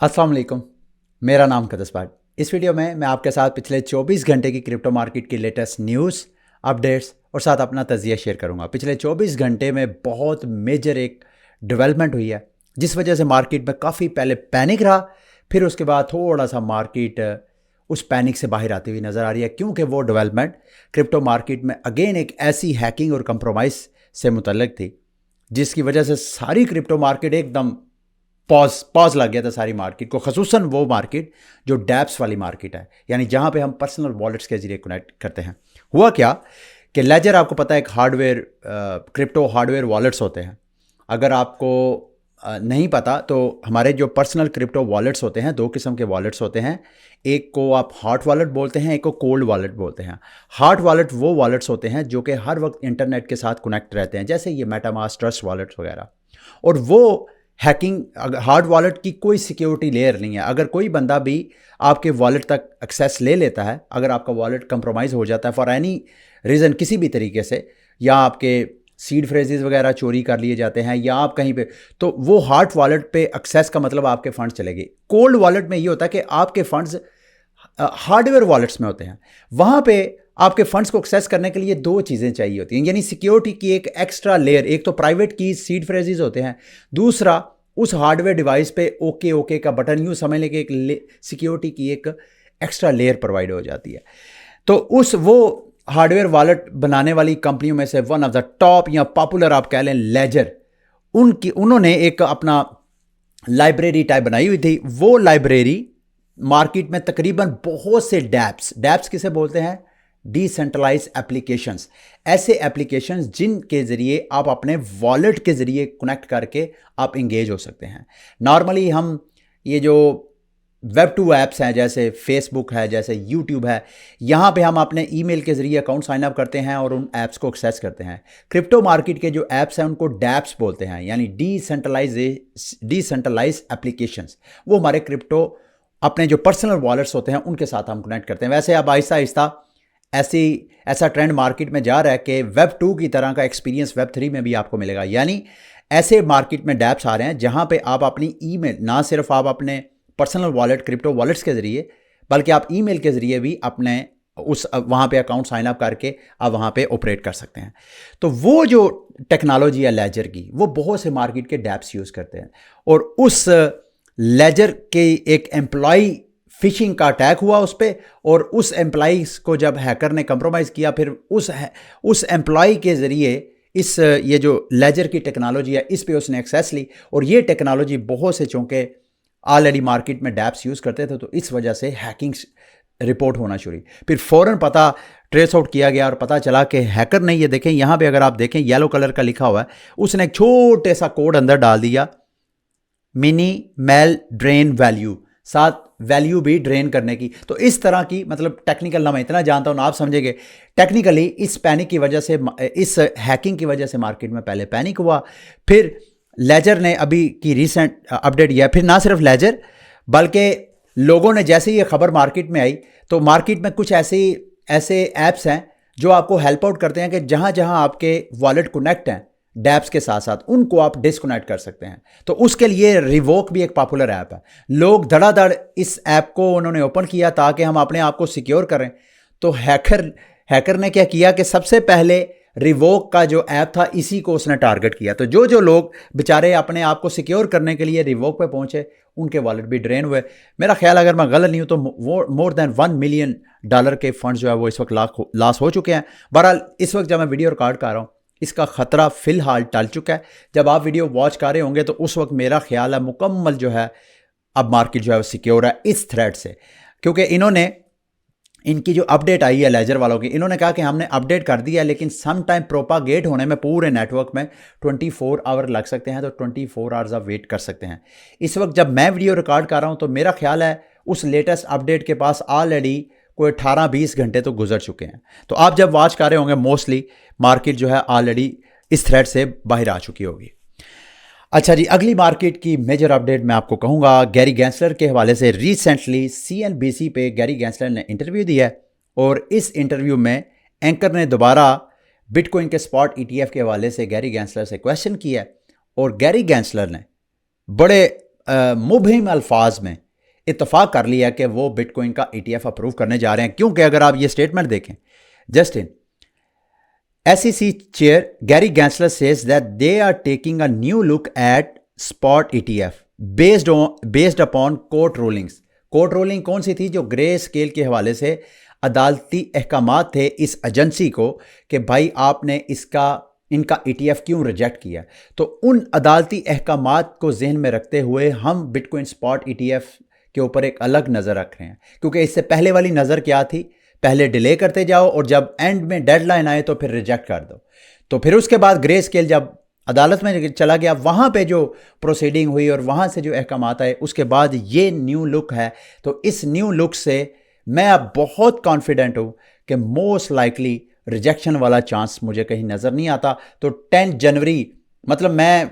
अस्सलाम वालेकुम। मेरा नाम कदस बाट। इस वीडियो में मैं आपके साथ पिछले 24 घंटे की क्रिप्टो मार्केट की लेटेस्ट न्यूज़, अपडेट्स और साथ अपना तजिया शेयर करूंगा। पिछले 24 घंटे में बहुत मेजर एक डेवलपमेंट हुई है, जिस वजह से मार्केट में काफ़ी पहले पैनिक रहा, फिर उसके बाद थोड़ा सा मार्केट उस पैनिक से बाहर आती हुई नज़र आ रही है, क्योंकि वो डेवलपमेंट क्रिप्टो मार्केट में अगेन एक ऐसी हैकिंग और कंप्रोमाइज़ से मुतल्लिक थी, जिसकी वजह से सारी क्रिप्टो मार्केट एकदम पॉज पॉज लग गया था सारी मार्केट को, खसूसन वो मार्केट जो डैप्स वाली मार्केट है, यानी जहां पे हम पर्सनल वॉलेट्स के जरिए कनेक्ट करते हैं। हुआ क्या कि लेजर, आपको पता है, एक हार्डवेयर क्रिप्टो हार्डवेयर वॉलेट्स होते हैं। अगर आपको नहीं पता तो हमारे जो पर्सनल क्रिप्टो वॉलेट्स होते हैं, दो किस्म के वॉलेट्स होते हैं। एक को आप हॉट वॉलेट बोलते हैं, एक को कोल्ड वॉलेट बोलते हैं। हॉट वॉलेट वो वॉलेट्स होते हैं जो कि हर वक्त इंटरनेट के साथ कनेक्ट रहते हैं, जैसे ये मेटामास्क, ट्रस्ट वॉलेट्स वगैरह। और वो हैकिंग हार्ड वॉलेट की कोई सिक्योरिटी लेयर नहीं है। अगर कोई बंदा भी आपके वॉलेट तक एक्सेस ले लेता है, अगर आपका वॉलेट कंप्रोमाइज़ हो जाता है फॉर एनी रीज़न, किसी भी तरीके से, या आपके सीड फ्रेजेस वगैरह चोरी कर लिए जाते हैं, या आप कहीं पे, तो वो हार्ड वॉलेट पे एक्सेस का मतलब आपके फंड्स चले गए। कोल्ड वॉलेट में ये होता है कि आपके फंड्स हार्डवेयर वॉलेट्स में होते हैं। वहाँ पे आपके फंड्स को एक्सेस करने के लिए दो चीज़ें चाहिए होती हैं, यानी सिक्योरिटी की एक एक्स्ट्रा लेयर। एक तो प्राइवेट की सीड फ्रेजेस होते हैं, दूसरा उस हार्डवेयर डिवाइस पे ओके ओके का बटन, यूँ समझ लें कि एक सिक्योरिटी की एक एक्स्ट्रा लेयर प्रोवाइड हो जाती है। तो उस वो हार्डवेयर वॉलेट बनाने वाली कंपनियों में से वन ऑफ द टॉप या पॉपुलर आप कह लें लेजर, उन्होंने एक अपना लाइब्रेरी टाइप बनाई हुई थी। वो लाइब्रेरी मार्केट में तकरीबन बहुत से डैप्स किसे बोलते हैं, डिसेंट्रलाइज एप्लीकेशंस, ऐसे एप्लीकेशंस जिनके ज़रिए आप अपने वॉलेट के ज़रिए कनेक्ट करके आप इंगेज हो सकते हैं। नॉर्मली हम ये जो वेब टू ऐप्स हैं, जैसे फेसबुक है, जैसे यूट्यूब है, यहाँ पे हम अपने ईमेल के ज़रिए अकाउंट साइन अप करते हैं और उन ऐप्स को एक्सेस करते हैं। क्रिप्टो मार्केट के जो ऐप्स हैं उनको डैप्स बोलते हैं, यानी डिसेंट्रलाइज एप्लीकेशंस। वो हमारे क्रिप्टो अपने जो पर्सनल वॉलेट्स होते हैं उनके साथ हम कनेक्ट करते हैं। वैसे अब आहिस्ता आहिस्ता ऐसा ट्रेंड मार्केट में जा रहा है कि वेब 2 की तरह का एक्सपीरियंस वेब 3 में भी आपको मिलेगा। यानी ऐसे मार्केट में डैप्स आ रहे हैं जहां पे आप अपनी ईमेल, ना सिर्फ आप अपने पर्सनल वॉलेट क्रिप्टो वॉलेट्स के ज़रिए, बल्कि आप ईमेल के ज़रिए भी अपने उस वहाँ पे अकाउंट साइन अप करके आप वहाँ पे ऑपरेट कर सकते हैं। तो वो जो टेक्नोलॉजी है लेजर की, वो बहुत से मार्केट के डैप्स यूज़ करते हैं। और उस लेजर के एक एम्प्लॉय फिशिंग का अटैक हुआ उस पर, और उस एम्प्लॉइज को जब हैकर ने कंप्रोमाइज़ किया, फिर उस एम्प्लॉय के ज़रिए ये जो लेजर की टेक्नोलॉजी है इस पे उसने एक्सेस ली। और ये टेक्नोलॉजी बहुत से, चूँकि ऑलरेडी मार्केट में डैप्स यूज़ करते थे, तो इस वजह से हैकिंग रिपोर्ट होना शुरू हुई। फिर फ़ौरन पता ट्रेस आउट किया गया और पता चला कि हैकर ने, ये देखें यहाँ पे, अगर आप देखें येलो कलर का लिखा हुआ है, उसने एक छोटे सा कोड अंदर डाल दिया, मिनी मेल ड्रेन वैल्यू, साथ वैल्यू भी ड्रेन करने की। तो इस तरह की, मतलब टेक्निकल ना मैं इतना जानता हूं ना आप समझेंगे, टेक्निकली इस पैनिक की वजह से, इस हैकिंग की वजह से मार्केट में पहले पैनिक हुआ। फिर लेजर ने अभी की रीसेंट अपडेट यह, फिर ना सिर्फ लेजर बल्कि लोगों ने, जैसे ये खबर मार्केट में आई, तो मार्केट में कुछ ऐसे ऐप्स हैं जो आपको हेल्प आउट करते हैं कि जहां जहां आपके वॉलेट कनेक्ट हैं डैप्स के साथ साथ, उनको आप डिस्कनेक्ट कर सकते हैं। तो उसके लिए रिवोक भी एक पॉपुलर ऐप है। लोग धड़ाधड़ इस ऐप को उन्होंने ओपन किया ताकि हम अपने आप को सिक्योर करें। तो हैकर ने क्या किया कि सबसे पहले रिवोक का जो ऐप था, इसी को उसने टारगेट किया। तो जो लोग बेचारे अपने आप को सिक्योर करने के लिए रिवोक पे पहुंचे, उनके वॉलेट भी ड्रेन हुए। मेरा ख्याल, अगर मैं गलत नहीं हूं, तो वो मोर देन $1 मिलियन के फंड्स जो है वो इस वक्त लॉस हो चुके हैं। बहरहाल इस वक्त जब मैं वीडियो रिकॉर्ड कर रहा हूं, इसका ख़तरा फ़िलहाल टल चुका है। जब आप वीडियो वॉच कर रहे होंगे तो उस वक्त मेरा ख्याल है मुकम्मल जो है अब मार्केट जो है वो सिक्योर है इस थ्रेड से, क्योंकि इनकी जो अपडेट आई है लेजर वालों की, इन्होंने कहा कि हमने अपडेट कर दिया है, लेकिन सम टाइम प्रोपागेट होने में पूरे नेटवर्क में 24 आवर लग सकते हैं। तो 24 आवर्स आप वेट कर सकते हैं। इस वक्त जब मैं वीडियो रिकॉर्ड कर रहा हूँ तो मेरा ख्याल है उस लेटेस्ट अपडेट के पास ऑलरेडी कोई 18-20 घंटे तो गुजर चुके हैं। तो आप जब वॉच कर रहे होंगे, मोस्टली मार्केट जो है ऑलरेडी इस थ्रेड से बाहर आ चुकी होगी। अच्छा जी, अगली मार्केट की मेजर अपडेट मैं आपको कहूँगा गैरी गैंसलर के हवाले से। रिसेंटली CNBC पे गैरी गैंसलर ने इंटरव्यू दिया है, और इस इंटरव्यू में एंकर ने दोबारा बिटकॉइन के स्पॉट ETF के हवाले से गैरी गैंसलर से क्वेश्चन किया है। और गैरी गैंसलर ने बड़े मुबहिम अल्फाज में इत्तफाक कर लिया कि वो बिटकॉइन का ETF अप्रूव करने जा रहे हैं। क्योंकि अगर आप ये स्टेटमेंट देखें, Justin SEC chair Gary Gensler says that they are taking a new look at spot ETF based upon court rulings। Court ruling कौन सी थी? जो ग्रे स्केल के हवाले से अदालती अहकामात थे इस एजेंसी को कि भाई आपने इनका ETF क्यों रिजेक्ट किया। तो उन अदालती अहकामात को जहन में रखते हुए हम बिटकॉइन स्पॉट ETF के ऊपर एक अलग नज़र रख रहे हैं। क्योंकि इससे पहले वाली नज़र क्या थी? पहले डिले करते जाओ और जब एंड में डेडलाइन आए तो फिर रिजेक्ट कर दो। तो फिर उसके बाद ग्रे स्केल जब अदालत में चला गया, वहाँ पे जो प्रोसीडिंग हुई और वहाँ से जो अहकामात आए, उसके बाद ये न्यू लुक है। तो इस न्यू लुक से मैं अब बहुत कॉन्फिडेंट हूँ कि मोस्ट लाइकली रिजेक्शन वाला चांस मुझे कहीं नज़र नहीं आता। तो 10 जनवरी, मतलब मैं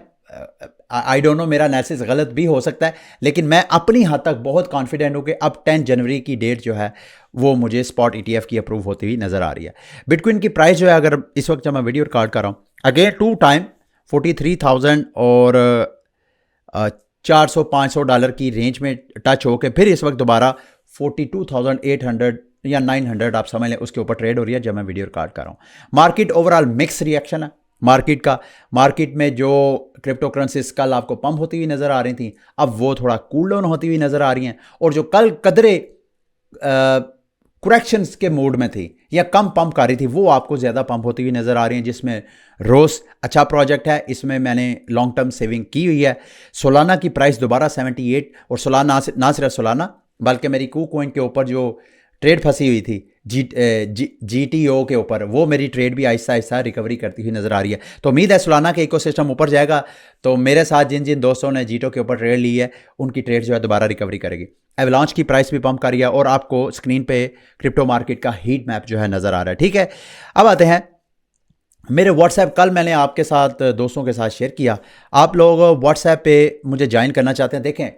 आई डोंट नो, मेरा एनालिसिस गलत भी हो सकता है, लेकिन मैं अपनी हद तक बहुत कॉन्फिडेंट हूँ कि अब 10 जनवरी की डेट जो है वो मुझे स्पॉट ETF की अप्रूव होती हुई नज़र आ रही है। बिटकॉइन की प्राइस जो है, अगर इस वक्त जब मैं वीडियो रिकॉर्ड कर रहा हूँ, अगेन 2 टाइम 43,000 और 400-500 डॉलर की रेंज में टच होकर फिर इस वक्त दोबारा 42,800 या 900 आप समझ लें उसके ऊपर ट्रेड हो रही है जब मैं वीडियो रिकॉर्ड कर रहा हूँ। मार्केट ओवरऑल मिक्स रिएक्शन है मार्केट में जो क्रिप्टो करेंसीज कल आपको पंप होती हुई नज़र आ रही थी, अब वो थोड़ा कूल डाउन होती हुई नज़र आ रही हैं। और जो कल कदरे करेक्शंस के मोड में थी या कम पंप कर रही थी, वो आपको ज़्यादा पंप होती हुई नज़र आ रही हैं, जिसमें रोस अच्छा प्रोजेक्ट है, इसमें मैंने लॉन्ग टर्म सेविंग की हुई है। सोलाना की प्राइस दोबारा 78, और सोलाना ना सिर्फ सोलाना बल्कि मेरी KuCoin के ऊपर जो ट्रेड फंसी हुई थी GTO के ऊपर, वो मेरी ट्रेड भी आहिस्ता आहिस्ता रिकवरी करती हुई नज़र आ रही है। तो उम्मीद है सोलाना के इकोसिस्टम ऊपर जाएगा, तो मेरे साथ जिन जिन दोस्तों ने GTO के ऊपर ट्रेड ली है उनकी ट्रेड जो है दोबारा रिकवरी करेगी। एवलांच की प्राइस भी पंप कर रही है और आपको स्क्रीन पे क्रिप्टो मार्केट का हीट मैप जो है नज़र आ रहा है। ठीक है, अब आते हैं मेरे व्हाट्सएप। कल मैंने आपके साथ दोस्तों के साथ शेयर किया, आप लोग व्हाट्सएप पे मुझे ज्वाइन करना चाहते हैं। देखें,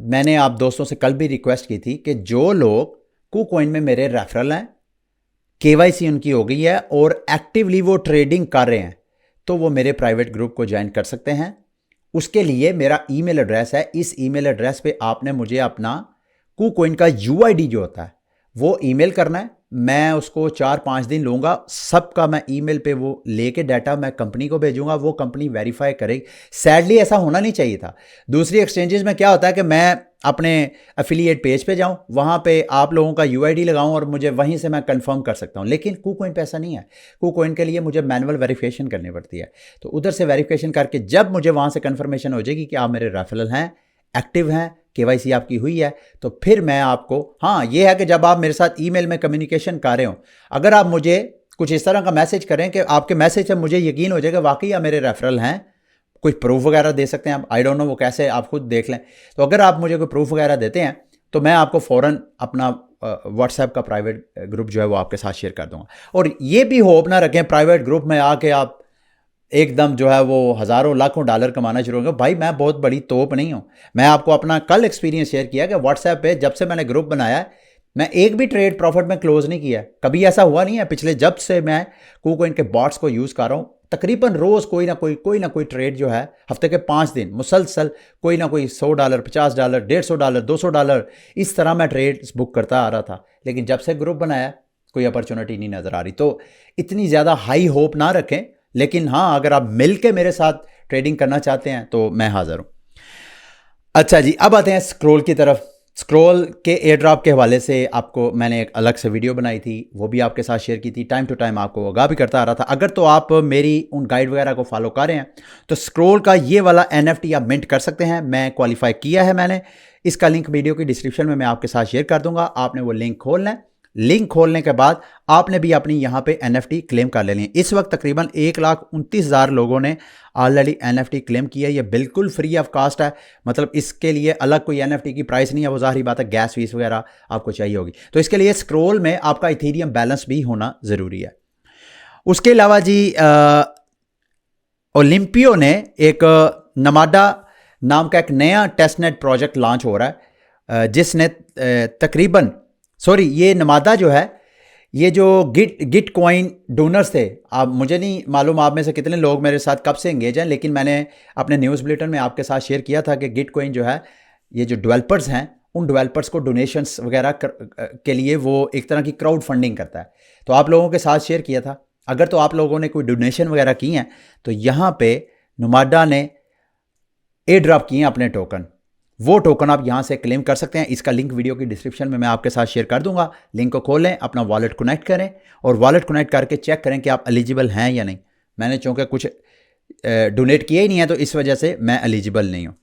मैंने आप दोस्तों से कल भी रिक्वेस्ट की थी कि जो लोग KuCoin में मेरे रेफरल हैं, KYC उनकी हो गई है और एक्टिवली वो ट्रेडिंग कर रहे हैं, तो वो मेरे प्राइवेट ग्रुप को ज्वाइन कर सकते हैं। उसके लिए मेरा ईमेल एड्रेस है, इस ईमेल एड्रेस पे आपने मुझे अपना KuCoin का UID जो होता है वो ईमेल करना है। मैं उसको 4-5 दिन लूँगा, सबका मैं ईमेल पे वो लेके डाटा मैं कंपनी को भेजूंगा, वो कंपनी वेरीफाई करेगी। सैडली ऐसा होना नहीं चाहिए था। दूसरी एक्सचेंजेस में क्या होता है कि मैं अपने एफिलिएट पेज पे जाऊं, वहाँ पे आप लोगों का UID लगाऊं और मुझे वहीं से मैं कंफर्म कर सकता हूं, लेकिन KuCoin पे ऐसा नहीं है। KuCoin के लिए मुझे मैनुअल वेरिफिकेशन करनी पड़ती है। तो उधर से वेरिफिकेशन करके जब मुझे वहाँ से कंफर्मेशन हो जाएगी कि आप मेरे रेफरल हैं, एक्टिव हैं, KYC आपकी हुई है, तो फिर मैं आपको, हाँ ये है कि जब आप मेरे साथ ईमेल में कम्युनिकेशन कर रहे हो, अगर आप मुझे कुछ इस तरह का मैसेज करें कि आपके मैसेज से मुझे यकीन हो जाएगा वाकई आप मेरे रेफरल हैं, कोई प्रूफ वगैरह दे सकते हैं आप, आई डोंट नो वो कैसे, आप खुद देख लें। तो अगर आप मुझे कोई प्रूफ वगैरह देते हैं तो मैं आपको फ़ौरन अपना व्हाट्सएप का प्राइवेट ग्रुप जो है वो आपके साथ शेयर कर दूंगा। और ये भी होप ना रखें प्राइवेट ग्रुप में आके आप एकदम जो है वो हज़ारों लाखों डॉलर कमाना शुरू होंगे। भाई मैं बहुत बड़ी तोप नहीं हूँ। मैं आपको अपना कल एक्सपीरियंस शेयर किया कि व्हाट्सएप पे जब से मैंने ग्रुप बनाया है, मैं एक भी ट्रेड प्रॉफिट में क्लोज नहीं किया, कभी ऐसा हुआ नहीं है। पिछले जब से मैं KuCoin के बॉट्स को यूज़ कर रहा हूँ, तकरीबन रोज़ कोई ना कोई ट्रेड जो है, हफ्ते के 5 दिन मुसलसल कोई ना कोई $100, $50, $150, $200 इस तरह मैं ट्रेड्स बुक करता आ रहा था। लेकिन जब से ग्रुप बनाया कोई अपॉर्चुनिटी नहीं नज़र आ रही। तो इतनी ज़्यादा हाई होप ना रखें, लेकिन हाँ अगर आप मिल के मेरे साथ ट्रेडिंग करना चाहते हैं तो मैं हाज़िर हूँ। अच्छा जी, अब आते हैं स्क्रोल की तरफ। स्क्रोल के एयर ड्रॉप के हवाले से आपको मैंने एक अलग से वीडियो बनाई थी, वो भी आपके साथ शेयर की थी। टाइम टू टाइम आपको आगाह भी करता आ रहा था। अगर तो आप मेरी उन गाइड वगैरह को फॉलो कर रहे हैं तो स्क्रोल का ये वाला NFT आप मिंट कर सकते हैं। मैं क्वालिफाई किया है मैंने, इसका लिंक वीडियो की डिस्क्रिप्शन में मैं आपके साथ शेयर कर दूंगा। आपने वो लिंक खोलना है, लिंक खोलने के बाद आपने भी अपनी यहाँ पे NFT क्लेम कर लेनी है। इस वक्त तकरीबन 1,29,000 लोगों ने ऑलरेडी NFT क्लेम किया है। ये बिल्कुल फ्री ऑफ कास्ट है, मतलब इसके लिए अलग कोई NFT की प्राइस नहीं है। वो ज़ाहिर बात है गैस फीस वगैरह आपको चाहिए होगी। तो इसके लिए स्क्रोल में आपका इथेरियम बैलेंस भी होना ज़रूरी है। उसके अलावा जी ओलंपियो ने एक नमाडा नाम का एक नया टेस्टनेट प्रोजेक्ट लॉन्च हो रहा है, जिसने तकरीबन ये नमादा जो है ये जो गिट कॉइन डोनर्स थे, आप मुझे नहीं मालूम आप में से कितने लोग मेरे साथ कब से एंगेज हैं, लेकिन मैंने अपने न्यूज़ बुलेटिन में आपके साथ शेयर किया था कि गिट कॉइन जो है, ये जो डेवलपर्स हैं उन डेवलपर्स को डोनेशंस वगैरह के लिए वो एक तरह की क्राउड फंडिंग करता है। तो आप लोगों के साथ शेयर किया था। अगर तो आप लोगों ने कोई डोनेशन वगैरह की हैं तो यहाँ पे नुमाडा ने एयर ड्रॉप किए हैं अपने टोकन। वो टोकन आप यहाँ से क्लेम कर सकते हैं। इसका लिंक वीडियो की डिस्क्रिप्शन में मैं आपके साथ शेयर कर दूंगा। लिंक को खोलें, अपना वॉलेट कनेक्ट करें और वॉलेट कनेक्ट करके चेक करें कि आप एलिजिबल हैं या नहीं। मैंने चूँकि कुछ डोनेट किया ही नहीं है तो इस वजह से मैं एलिजिबल नहीं हूँ।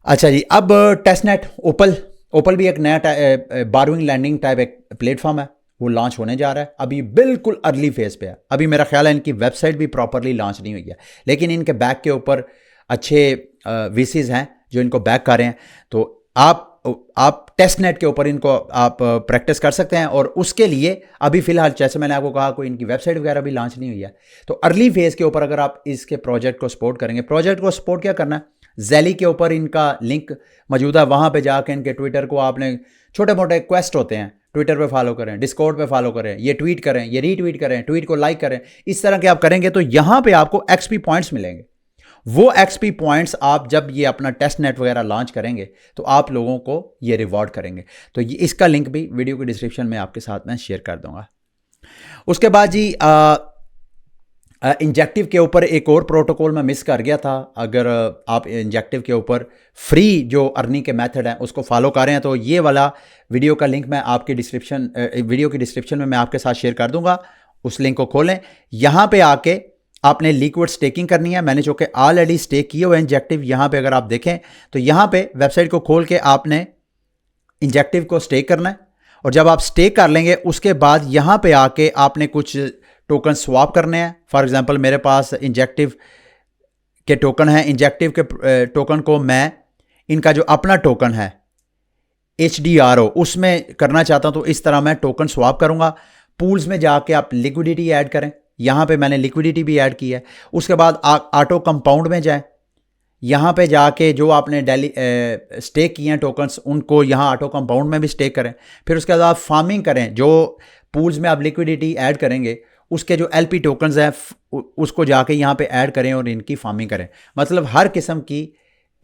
अच्छा जी, अब टेस्टनेट ओपल भी एक नया बारविंग लैंडिंग टाइप एक प्लेटफॉर्म है, वो लॉन्च होने जा रहा है। अभी बिल्कुल अर्ली फेज पे है। अभी मेरा ख्याल है इनकी वेबसाइट भी प्रॉपरली लॉन्च नहीं हुई है, लेकिन इनके बैक के ऊपर अच्छे वीसीज हैं जो इनको बैक कर रहे हैं। तो आप टेस्टनेट के ऊपर इनको आप प्रैक्टिस कर सकते हैं। और उसके लिए अभी फ़िलहाल जैसे मैंने आपको कहा कोई इनकी वेबसाइट वगैरह भी लॉन्च नहीं हुई है। तो अर्ली फेज़ के ऊपर अगर आप इसके प्रोजेक्ट को सपोर्ट करेंगे, प्रोजेक्ट को सपोर्ट क्या करना है, ज़ैली के ऊपर इनका लिंक मौजूद है, वहाँ पे जाकर इनके ट्विटर को आपने छोटे मोटे क्वेस्ट होते हैं, ट्विटर पे फॉलो करें, डिस्कॉर्ड पे फॉलो करें, ये ट्वीट करें, ये रीट्वीट करें, ट्वीट को लाइक करें। इस तरह के आप करेंगे तो यहाँ पे आपको एक्सपी पॉइंट्स मिलेंगे। वो एक्सपी पॉइंट्स आप जब ये अपना टेस्ट नेट वगैरह लॉन्च करेंगे तो आप लोगों को ये रिवॉर्ड करेंगे। तो ये इसका लिंक भी वीडियो के डिस्क्रिप्शन में आपके साथ मैं शेयर कर दूंगा। उसके बाद जी इंजेक्टिव के ऊपर एक और प्रोटोकॉल मैं मिस कर गया था। अगर आप इंजेक्टिव के ऊपर फ्री जो अर्निंग के मेथड हैं उसको फॉलो कर रहे हैं तो ये वाला वीडियो का लिंक मैं आपके वीडियो की डिस्क्रिप्शन में मैं आपके साथ शेयर कर दूंगा। उस लिंक को खोलें, यहाँ पे आके आपने लिक्विड स्टेकिंग करनी है। मैंने जो कि ऑलरेडी स्टेक किए हुए इंजेक्टिव, यहाँ पे अगर आप देखें तो यहाँ पे वेबसाइट को खोल के आपने इंजेक्टिव को स्टेक करना है। और जब आप स्टेक कर लेंगे उसके बाद यहाँ पे आके आपने कुछ टोकन स्वाप करने हैं। फॉर एग्जांपल मेरे पास इंजेक्टिव के टोकन हैं, इंजेक्टिव के टोकन को मैं इनका जो अपना टोकन है HDRO उसमें करना चाहता हूँ, तो इस तरह मैं टोकन स्वाप करूँगा। पूल्स में जाके आप लिक्विडिटी ऐड करें, यहाँ पे मैंने लिक्विडिटी भी ऐड की है। उसके बाद ऑटो कंपाउंड में जाएं, यहाँ पे जाके जो आपने डेली स्टेक किए हैं टोकन्स उनको यहाँ ऑटो कंपाउंड में भी स्टेक करें। फिर उसके बाद आप फार्मिंग करें, जो पूल्स में आप लिक्विडिटी ऐड करेंगे उसके जो LP टोकन्स हैं उसको जाके यहाँ पे ऐड करें और इनकी फार्मिंग करें। मतलब हर किस्म की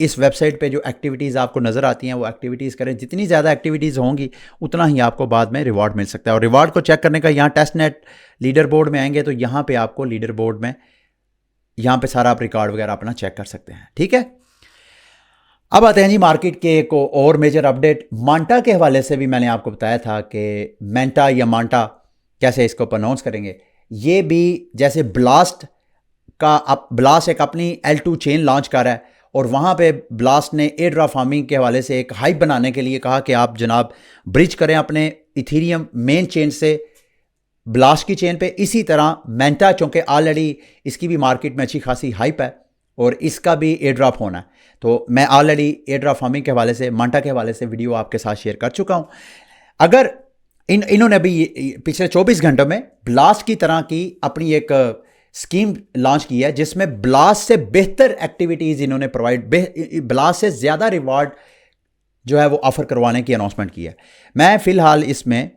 इस वेबसाइट पे जो एक्टिविटीज़ आपको नज़र आती हैं वो एक्टिविटीज़ करें। जितनी ज़्यादा एक्टिविटीज़ होंगी उतना ही आपको बाद में रिवॉर्ड मिल सकता है। और रिवॉर्ड को चेक करने का यहाँ टेस्टनेट लीडर बोर्ड में आएंगे तो यहाँ पे आपको लीडर बोर्ड में यहाँ पे सारा आप रिकॉर्ड वगैरह अपना चेक कर सकते हैं। ठीक है, अब आते हैं जी मार्केट के एक और मेजर अपडेट। मांटा के हवाले से भी मैंने आपको बताया था कि मेंटा या मांटा कैसे इसको प्रोनाउंस करेंगे। ये भी जैसे ब्लास्ट एक अपनी L2 चेन लॉन्च कर रहा है और वहाँ पे ब्लास्ट ने एयर ड्रॉप फार्मिंग के हवाले से एक हाइप बनाने के लिए कहा कि आप जनाब ब्रिज करें अपने इथीरियम मेन चेन से ब्लास्ट की चेन पे। इसी तरह मेंटा, चूँकि ऑलरेडी इसकी भी मार्केट में अच्छी खासी हाइप है और इसका भी एयर ड्रॉप होना है, तो मैं ऑलरेडी एयर ड्रॉप फार्मिंग के हवाले से मांटा के हवाले से वीडियो आपके साथ शेयर कर चुका हूँ। अगर इन्होंने भी पिछले 24 घंटों में ब्लास्ट की तरह की अपनी एक स्कीम लॉन्च की है जिसमें ब्लास्ट से बेहतर एक्टिविटीज़ इन्होंने ब्लास्ट से ज़्यादा रिवार्ड जो है वो ऑफर करवाने की अनाउंसमेंट की है। मैं फ़िलहाल इसमें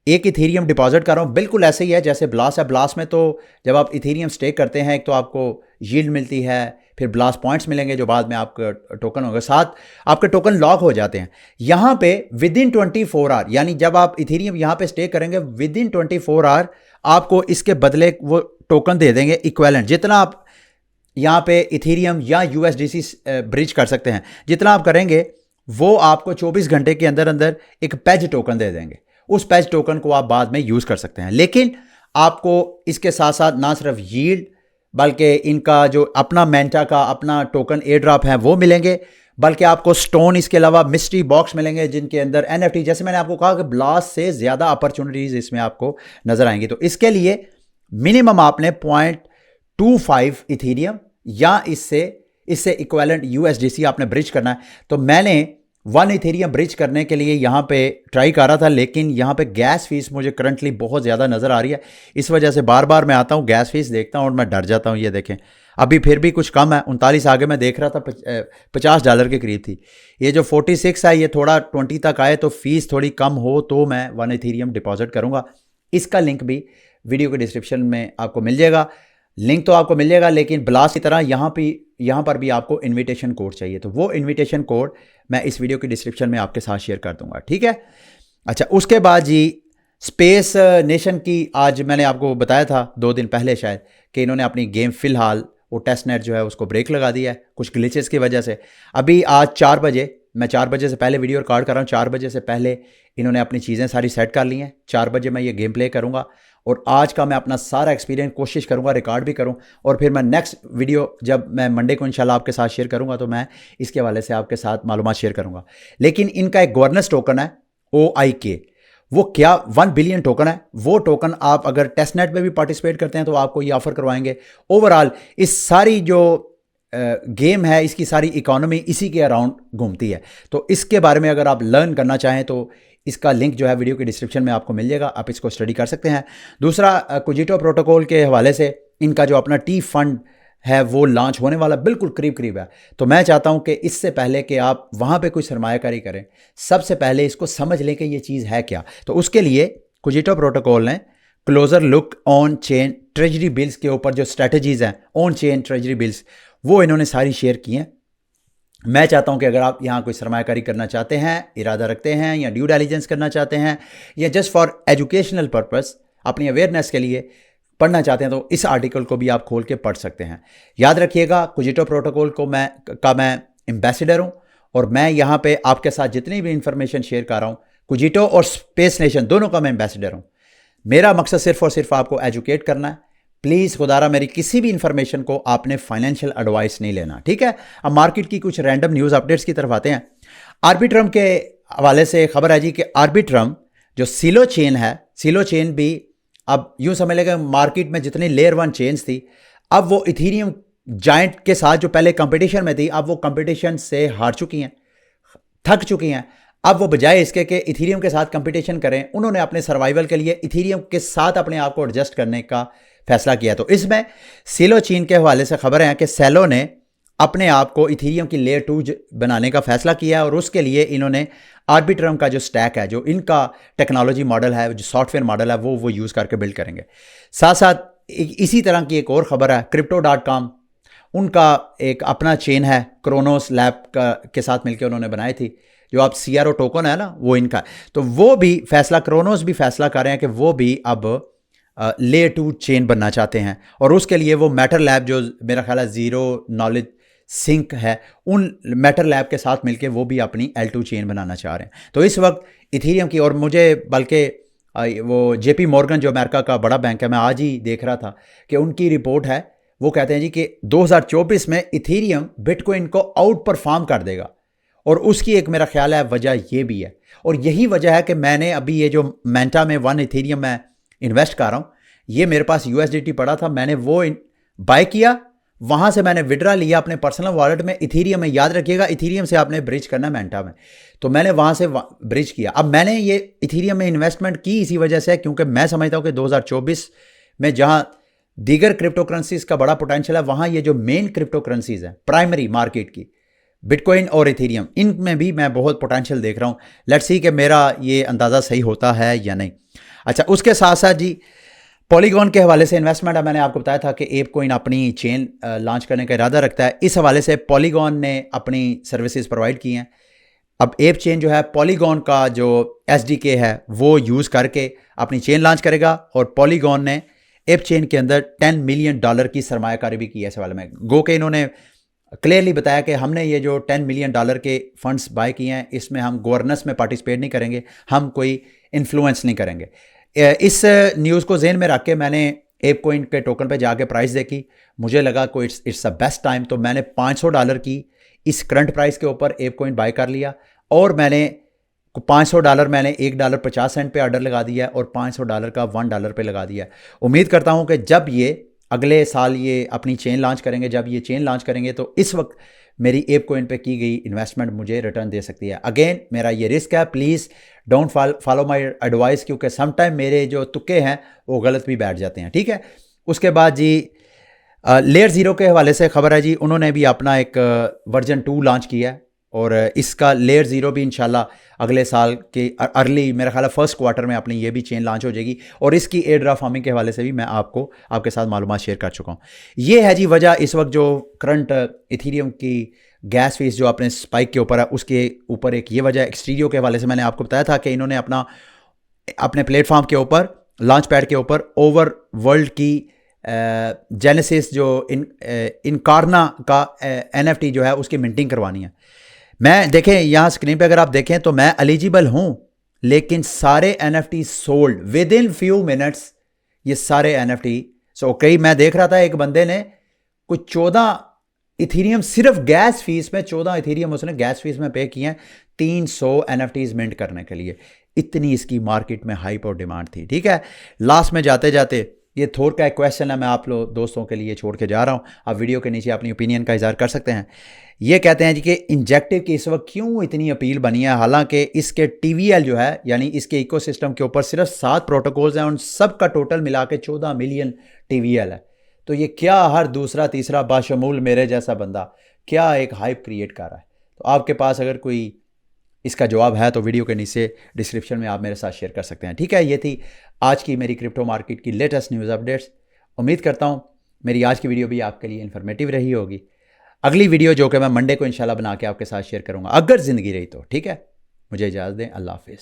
एक इथेरियम डिपॉजिट कर रहा हूँ, बिल्कुल ऐसे ही है जैसे ब्लास्ट है। ब्लास्ट में तो जब आप इथेरियम स्टेक करते हैं एक तो आपको यील्ड मिलती है, फिर ब्लास्ट पॉइंट्स मिलेंगे जो बाद में आपका टोकन होगा, साथ आपके टोकन लॉक हो जाते हैं। यहाँ पे विदिन 24 आवर, यानी जब आप इथेरियम यहाँ पे स्टेक करेंगे विदिन 24 आवर आपको इसके बदले वो टोकन दे देंगे इक्वेलेंट। जितना आप यहाँ पे इथेरियम या USDC ब्रिज कर सकते हैं, जितना आप करेंगे वो आपको 24 घंटे के अंदर अंदर एक पेज टोकन दे देंगे। उस पेज टोकन को आप बाद में यूज़ कर सकते हैं। लेकिन आपको इसके साथ साथ ना सिर्फ यील्ड बल्कि इनका जो अपना मेंटा का अपना टोकन एयर ड्रॉप है वो मिलेंगे, बल्कि आपको स्टोन, इसके अलावा मिस्ट्री बॉक्स मिलेंगे जिनके अंदर NFT, जैसे मैंने आपको कहा कि ब्लास्ट से ज़्यादा अपॉर्चुनिटीज़ इसमें आपको नज़र आएंगी। तो इसके लिए मिनिमम आपने 0.25 इथेरियम या इससे इक्विवेलेंट USDC आपने ब्रिज करना है। तो मैंने 1 इथेरियम ब्रिज करने के लिए यहाँ पे ट्राई कर रहा था, लेकिन यहाँ पे गैस फीस मुझे करंटली बहुत ज़्यादा नज़र आ रही है। इस वजह से बार बार मैं आता हूँ, गैस फीस देखता हूँ और मैं डर जाता हूँ। ये देखें अभी फिर भी कुछ कम है, 39 आगे मैं देख रहा था $50 के करीब थी। ये जो 46 है ये थोड़ा 20 तक आए तो फीस थोड़ी कम हो तो मैं 1 इथेरियम डिपॉजिट करूँगा। इसका लिंक भी वीडियो के डिस्क्रिप्शन में आपको मिल जाएगा। लिंक तो आपको मिल जाएगा, लेकिन ब्लास्ट की तरह यहाँ पर भी आपको इनविटेशन कोड चाहिए, तो वो इनविटेशन कोड मैं इस वीडियो के डिस्क्रिप्शन में आपके साथ शेयर कर दूंगा, ठीक है। अच्छा, उसके बाद जी स्पेस नेशन की आज मैंने आपको बताया था 2 दिन पहले शायद कि इन्होंने अपनी गेम फ़िलहाल वो टेस्ट नेट जो है उसको ब्रेक लगा दिया है कुछ ग्लिचेस की वजह से। अभी आज 4 बजे, मैं 4 बजे से पहले वीडियो रिकॉर्ड कर रहा हूँ, 4 बजे से पहले इन्होंने अपनी चीज़ें सारी सेट कर ली हैं। 4 बजे मैं ये गेम प्ले करूँगा और आज का मैं अपना सारा एक्सपीरियंस कोशिश करूँगा रिकॉर्ड भी करूँ, और फिर मैं नेक्स्ट वीडियो जब मैं मंडे को इंशाल्लाह आपके साथ शेयर करूँगा तो मैं इसके हवाले से आपके साथ मालूमात शेयर करूँगा। लेकिन इनका एक गवर्नेंस टोकन है OIK, वो क्या 1 बिलियन टोकन है। वो टोकन आप अगर टेस्ट नेट में भी पार्टिसिपेट करते हैं तो आपको ये ऑफर करवाएंगे। ओवरऑल इस सारी जो गेम है, इसकी सारी इकोनॉमी इसी के अराउंड घूमती है। तो इसके बारे में अगर आप लर्न करना चाहें तो इसका लिंक जो है वीडियो के डिस्क्रिप्शन में आपको मिल जाएगा, आप इसको स्टडी कर सकते हैं। दूसरा, कुजिटो प्रोटोकॉल के हवाले से इनका जो अपना टी फंड है वो लॉन्च होने वाला बिल्कुल करीब करीब है। तो मैं चाहता हूं कि इससे पहले कि आप वहां पे कोई सरमायाकारी करें, सबसे पहले इसको समझ लें कि ये चीज़ है क्या। तो उसके लिए कुजिटो प्रोटोकॉल ने closure look on chain treasury bills के ऊपर जो स्ट्रेटजीज हैं ऑन चेन ट्रेजरी बिल्स, वो इन्होंने सारी शेयर की हैं। मैं चाहता हूं कि अगर आप यहाँ कोई सरमायाकारी करना चाहते हैं, इरादा रखते हैं, या ड्यू डिलिजेंस करना चाहते हैं, या जस्ट फॉर एजुकेशनल पर्पस अपनी अवेयरनेस के लिए पढ़ना चाहते हैं, तो इस आर्टिकल को भी आप खोल के पढ़ सकते हैं। याद रखिएगा, कुजिटो प्रोटोकॉल को मैं एम्बेसडर हूं, और मैं यहाँ पे आपके साथ जितनी भी इंफॉर्मेशन शेयर कर रहा हूँ, कुजिटो और स्पेस नेशन दोनों का मैं एम्बेसडर हूँ। मेरा मकसद सिर्फ और सिर्फ आपको एजुकेट करना है। प्लीज़ खुदारा मेरी किसी भी इंफॉर्मेशन को आपने फाइनेंशियल एडवाइस नहीं लेना, ठीक है। अब मार्केट की कुछ रैंडम न्यूज़ अपडेट्स की तरफ आते हैं। आर्बिट्रम के हवाले से खबर है जी कि आर्बिट्रम जो सिलो चेन है, सिलो चेन भी अब यूं समझ लेगा मार्केट में जितनी लेयर 1 चेन्स थी, अब वो इथीरियम जायंट के साथ जो पहले कंपटीशन में थी, अब वो कंपटीशन से हार चुकी हैं, थक चुकी हैं। अब वो बजाय इसके कि इथीरियम के साथ कंपटीशन करें, उन्होंने अपने सर्वाइवल के लिए इथीरियम के साथ अपने आप को एडजस्ट करने का फैसला किया। तो इसमें सिलो चेन के हवाले से खबर है कि सेलो ने अपने आप को इथीरियम की लेयर 2 बनाने का फैसला किया, और उसके लिए इन्होंने आर्बिट्रम का जो स्टैक है, जो इनका टेक्नोलॉजी मॉडल है, जो सॉफ्टवेयर मॉडल है, वो यूज़ करके बिल्ड करेंगे। साथ साथ इसी तरह की एक और खबर है, Crypto.com, उनका एक अपना चेन है, क्रोनोस लैब के साथ मिलकर उन्होंने बनाई थी, जो आप CRO टोकन है ना, वो इनका। तो वो भी फैसला, क्रोनोस भी फैसला कर रहे हैं कि वो भी अब लेयर 2 चेन बनना चाहते हैं, और उसके लिए वो मैटर लैब, जो मेरा ख्याल है ज़ीरो नॉलेज सिंक है, उन मैटर लैब के साथ मिलके वो भी अपनी L2 चेन बनाना चाह रहे हैं। तो इस वक्त इथीरियम की, और मुझे बल्कि वो JP मॉर्गन जो अमेरिका का बड़ा बैंक है, मैं आज ही देख रहा था कि उनकी रिपोर्ट है, वो कहते हैं जी कि 2024 में इथीरियम बिटकॉइन को आउट परफॉर्म कर देगा, और उसकी एक मेरा ख्याल है वजह ये भी है, और यही वजह है कि मैंने अभी ये जो मेंटा में 1 इथीरियम में इन्वेस्ट कर रहा हूँ, ये मेरे पास USDT पड़ा था, मैंने वो बाय किया, वहाँ से मैंने विड्रा लिया अपने पर्सनल वॉलेट में इथीरियम में। याद रखिएगा, इथीरियम से आपने ब्रिज करना मेंटा में, तो मैंने वहाँ से ब्रिज किया। अब मैंने ये इथीरियम में इन्वेस्टमेंट की इसी वजह से, क्योंकि मैं समझता हूँ कि 2024 में जहाँ दीगर क्रिप्टो करेंसीज का बड़ा पोटेंशियल है, वहाँ ये जो मेन क्रिप्टो करेंसीज हैं प्राइमरी मार्केट की, बिटकॉइन और इथीरियम, इनमें भी मैं बहुत पोटेंशियल देख रहा हूँ। लेट्स सी कि मेरा ये अंदाज़ा सही होता है या नहीं। अच्छा, उसके साथ साथ जी पॉलीगॉन के हवाले से इन्वेस्टमेंट है। मैंने आपको बताया था कि एप कोइन अपनी चेन लॉन्च करने का इरादा रखता है। इस हवाले से पॉलीगॉन ने अपनी सर्विसेज प्रोवाइड की हैं। अब एप चेन जो है, पॉलीगॉन का जो SDK है वो यूज़ करके अपनी चेन लॉन्च करेगा, और पॉलीगॉन ने एप चेन के अंदर $10 मिलियन की सरमायाकारी भी की है इस हवाले में। गो के इन्होंने क्लियरली बताया कि हमने ये जो $10 मिलियन के फंड्स बाय किए हैं, इसमें हम गवर्नेंस में पार्टिसिपेट नहीं करेंगे, हम कोई इन्फ्लुएंस नहीं करेंगे। इस न्यूज़ को जेहन में रख के मैंने एप कोइन के टोकन पे जाके प्राइस देखी, मुझे लगा कोई इट्स द बेस्ट टाइम, तो मैंने $500 की इस करंट प्राइस के ऊपर एप कोइन बाय कर लिया, और मैंने $500 मैंने $1.50 पे ऑर्डर लगा दिया, और $500 का $1 पे लगा दिया। उम्मीद करता हूँ कि जब ये अगले साल ये अपनी चेन लॉन्च करेंगे, जब ये चेन लॉन्च करेंगे, तो इस वक्त मेरी एप कोइन पे की गई इन्वेस्टमेंट मुझे रिटर्न दे सकती है। अगेन मेरा ये रिस्क है, please don't follow my advice, क्योंकि समटाइम मेरे जो तुक्के हैं वो गलत भी बैठ जाते हैं, ठीक है। उसके बाद जी लेयर 0 के हवाले से खबर है जी, उन्होंने भी अपना एक वर्जन 2 लॉन्च किया है, और इसका लेयर ज़ीरो भी इंशाल्लाह अगले साल के अर्ली मेरा ख्याल है फर्स्ट क्वार्टर में अपनी ये भी चेन लॉन्च हो जाएगी। और इसकी एयर ड्रॉप फार्मिंग के हवाले से भी मैं आपके साथ मालूमात शेयर कर चुका हूँ। ये है जी वजह इस वक्त जो करंट इथीरियम की गैस फीस जो अपने स्पाइक के ऊपर है, उसके ऊपर एक ये वजह एक्सटीरियो के हवाले से मैंने आपको बताया था कि इन्होंने अपने प्लेटफॉर्म के ऊपर लॉन्च पैड के ऊपर ओवर वर्ल्ड की जेनेसिस जो इनकारना का NFT जो है उसकी मिंटिंग करवानी है। मैं देखें यहाँ स्क्रीन पे अगर आप देखें तो मैं एलिजिबल हूँ, लेकिन सारे NFT sold with in few minutes. ये सारे NFT कई मैं देख रहा था एक बंदे ने कुछ 14 इथीरियम सिर्फ गैस फीस में 14 इथीरियम उसने गैस फीस में पे किए हैं 300 NFTs मिंट करने के लिए। इतनी इसकी मार्केट में हाइप और डिमांड थी। ठीक है, लास्ट में जाते जाते ये थोर का एक क्वेश्चन है, मैं आप लोग दोस्तों के लिए छोड़ के जा रहा हूँ। आप वीडियो के नीचे अपनी ओपिनियन का इज़हार कर सकते हैं। ये कहते हैं जी कि इंजेक्टिव की इस वक्त क्यों इतनी अपील बनी है, हालांकि इसके TVL जो है यानी इसके इकोसिस्टम के ऊपर सिर्फ 7 प्रोटोकॉल्स हैं, उन सब का टोटल मिला के 14 मिलियन TVL है। तो ये क्या हर दूसरा तीसरा बाशमूल मेरे जैसा बंदा क्या एक हाइप क्रिएट कर रहा है। तो आपके पास अगर कोई इसका जवाब है तो वीडियो के नीचे डिस्क्रिप्शन में आप मेरे साथ शेयर कर सकते हैं। ठीक है, ये थी आज की मेरी क्रिप्टो मार्केट की लेटेस्ट न्यूज़ अपडेट्स। उम्मीद करता हूँ मेरी आज की वीडियो भी आपके लिए इन्फॉर्मेटिव रही होगी। अगली वीडियो जो कि मैं मंडे को इंशाल्लाह बना के आपके साथ शेयर करूँगा, अगर ज़िंदगी रही तो। ठीक है, मुझे इजाज़त दें, अल्लाह हाफिज़।